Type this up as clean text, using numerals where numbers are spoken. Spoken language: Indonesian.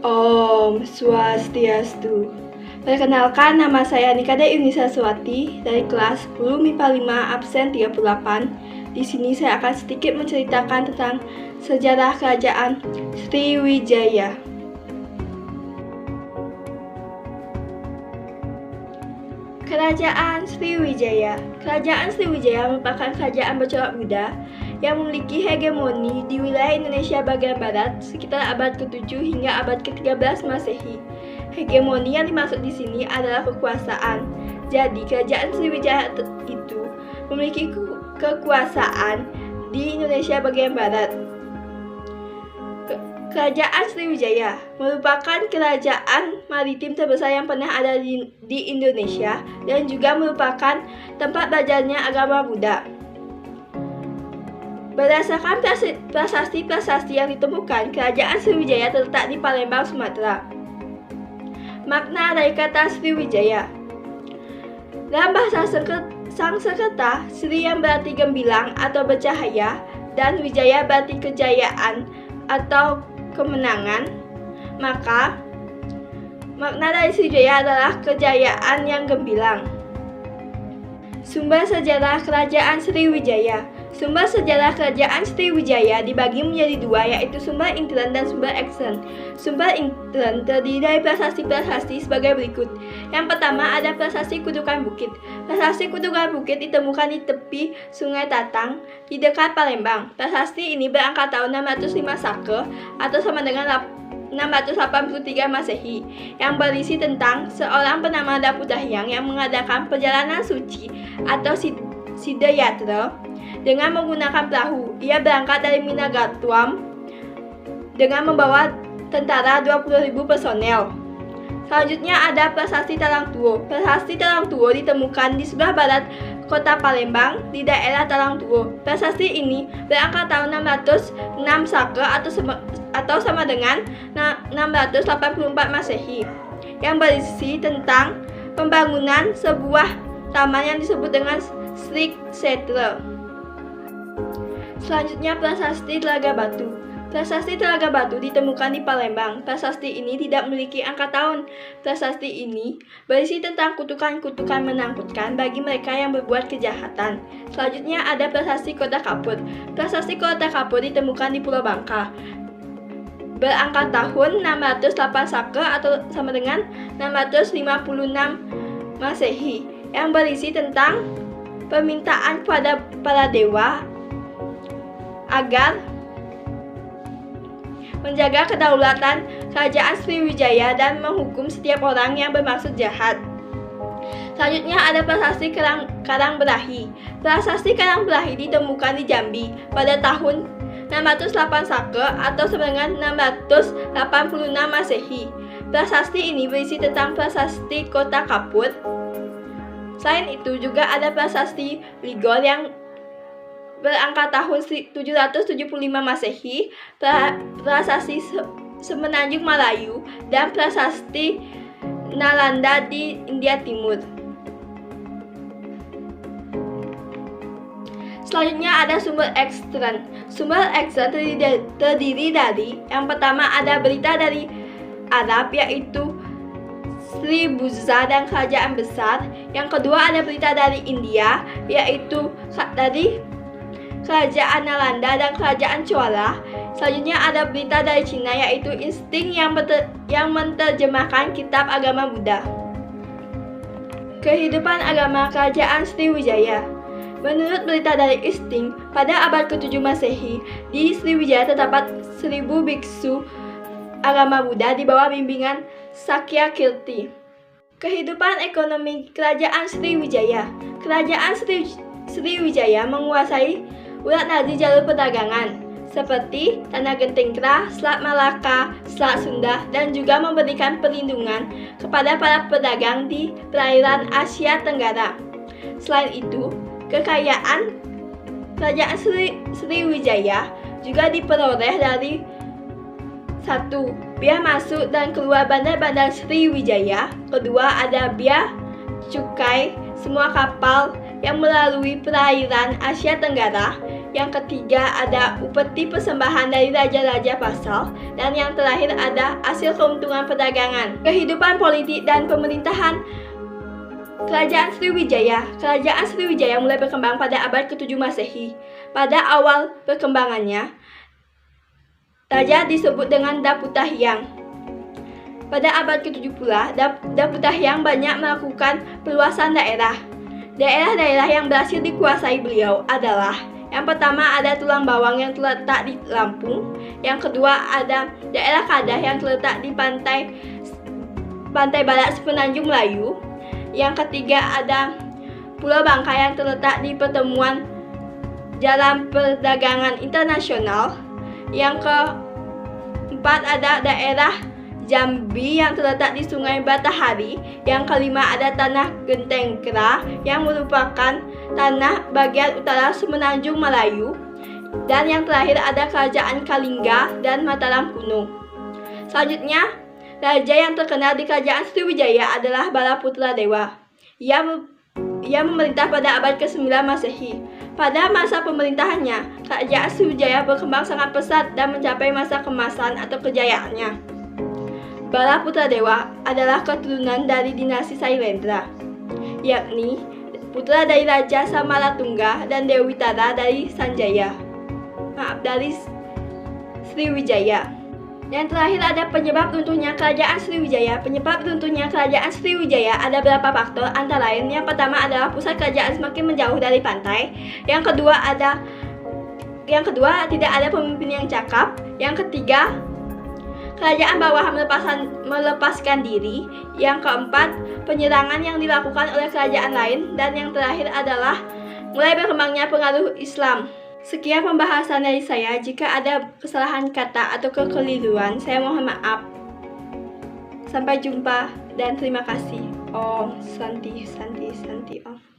Om Swastiastu. Perkenalkan, nama saya Nikade Yunisa Swati dari kelas 10 MIPA 5 absen 38. Di sini saya akan sedikit menceritakan tentang sejarah kerajaan Sriwijaya. Kerajaan Sriwijaya. Kerajaan Sriwijaya merupakan kerajaan bercorak Buddha yang memiliki hegemoni di wilayah Indonesia bagian barat sekitar abad ke-7 hingga abad ke-13 Masehi. Hegemoni yang dimaksud di sini adalah kekuasaan. Jadi, kerajaan Sriwijaya itu memiliki kekuasaan di Indonesia bagian barat. Kerajaan Sriwijaya merupakan kerajaan maritim terbesar yang pernah ada di Indonesia dan juga merupakan tempat belajarnya agama Buddha. Berdasarkan prasasti-prasasti yang ditemukan, kerajaan Sriwijaya terletak di Palembang, Sumatera. Makna dari kata Sriwijaya. Dalam bahasa Sanskerta, Sri yang berarti gemilang atau bercahaya dan Wijaya berarti kejayaan atau kemenangan, maka makna dari Sriwijaya adalah kejayaan yang gemilang. Sumber sejarah kerajaan Sriwijaya. Sumber sejarah kerajaan Sriwijaya dibagi menjadi dua, yaitu sumber intern dan sumber ekstern. Sumber intern terdiri dari prasasti-prasasti sebagai berikut. Yang pertama ada prasasti Kutukan Bukit. Prasasti Kutukan Bukit ditemukan di tepi Sungai Tatang di dekat Palembang. Prasasti ini berangkat tahun 605 Sake atau sama dengan 683 Masehi, yang berisi tentang seorang bernama Dapudahyang yang mengadakan perjalanan suci atau Sidayatra dengan menggunakan perahu. Ia berangkat dari Minagatwam dengan membawa tentara 20.000 personel. Selanjutnya ada prasasti Talang Tuo. Prasasti Talang Tuo ditemukan di sebelah barat kota Palembang di daerah Talang Tuo. Prasasti ini berangkat tahun 606 Sake atau sama dengan 684 Masehi, yang berisi tentang pembangunan sebuah taman yang disebut dengan Sri Kshetra. Selanjutnya prasasti Telaga Batu. Prasasti Telaga Batu ditemukan di Palembang. Prasasti ini tidak memiliki angka tahun. Prasasti ini berisi tentang kutukan-kutukan menakutkan bagi mereka yang berbuat kejahatan. Selanjutnya ada prasasti Kota Kapur. Prasasti Kota Kapur ditemukan di Pulau Bangka. Berangkat tahun 608 Sake atau sama dengan 656 Masehi, yang berisi tentang permintaan kepada para dewa agar menjaga kedaulatan kerajaan Sriwijaya dan menghukum setiap orang yang bermaksud jahat. Selanjutnya ada prasasti Karangberahi. Prasasti Karangberahi ditemukan di Jambi pada tahun 608 Sake atau sama dengan 686 Masehi. Prasasti ini berisi tentang prasasti Kota Kapur. Selain itu juga ada prasasti Ligor yang berangkat tahun 775 Masehi, prasasti Semenanjung Melayu, dan prasasti Nalanda di India Timur. Selanjutnya ada sumber ekstern. Sumber ekstern terdiri dari yang pertama ada berita dari Arab, yaitu Sri Buza dan Kerajaan Besar. Yang kedua ada berita dari India, yaitu dari Kerajaan Nalanda dan Kerajaan Chola. Selanjutnya ada berita dari Cina, yaitu Insting yang menerjemahkan kitab agama Buddha. Kehidupan agama Kerajaan Sriwijaya. Menurut berita dari Insting, pada abad ke-7 Masehi, di Sriwijaya terdapat 1000 biksu agama Buddha di bawah bimbingan Sakyakirti. Kehidupan ekonomi Kerajaan Sriwijaya. Kerajaan Sriwijaya menguasai urat-nadi jalur perdagangan seperti Tanah Gentingkra, Selat Malaka, Selat Sunda, dan juga memberikan perlindungan kepada para pedagang di perairan Asia Tenggara. Selain itu, kekayaan Kerajaan Sriwijaya juga diperoleh dari 1. Biaya masuk dan keluar bandar-bandar Sriwijaya. Kedua, ada biaya cukai semua kapal yang melalui perairan Asia Tenggara. Yang ketiga ada upeti persembahan dari raja-raja vassal. Dan yang terakhir ada hasil keuntungan perdagangan. Kehidupan politik dan pemerintahan Kerajaan Sriwijaya. Kerajaan Sriwijaya mulai berkembang pada abad ke-7 Masehi. Pada awal perkembangannya, raja disebut dengan Daputahyang. Pada abad ke-7 pula, Daputahyang banyak melakukan perluasan daerah. Daerah-daerah yang berhasil dikuasai beliau adalah: yang pertama ada Tulang Bawang yang terletak di Lampung. Yang kedua ada daerah Kadah yang terletak di pantai barat Semenanjung Melayu. Yang ketiga ada Pulau Bangka yang terletak di pertemuan Jalan Perdagangan Internasional. Yang keempat ada daerah Jambi yang terletak di Sungai Batahari. Yang kelima ada Tanah Gentengkra yang merupakan tanah bagian utara Semenanjung Melayu. Dan yang terakhir ada Kerajaan Kalingga dan Mataram kuno. Selanjutnya, raja yang terkenal di Kerajaan Sriwijaya adalah Balaputra Dewa. Ia memerintah pada abad ke-9 Masehi. Pada masa pemerintahannya, Kerajaan Sriwijaya berkembang sangat pesat dan mencapai masa kemasan atau kejayaannya. Balaputra Dewa adalah keturunan dari dinasti Sailendra, yakni putra dari Raja Samaratungga dan Dewi Tara dari Sriwijaya. Yang terakhir ada penyebab runtuhnya Kerajaan Sriwijaya. Penyebab runtuhnya Kerajaan Sriwijaya ada beberapa faktor, antara lain yang pertama adalah pusat kerajaan semakin menjauh dari pantai. Yang kedua tidak ada pemimpin yang cakap. Yang ketiga, kerajaan bawahan melepaskan diri. Yang keempat, penyerangan yang dilakukan oleh kerajaan lain. Dan yang terakhir adalah mulai berkembangnya pengaruh Islam. Sekian pembahasan dari saya. Jika ada kesalahan kata atau kekeliruan, saya mohon maaf. Sampai jumpa dan terima kasih. Om Santi Santi Santi Om.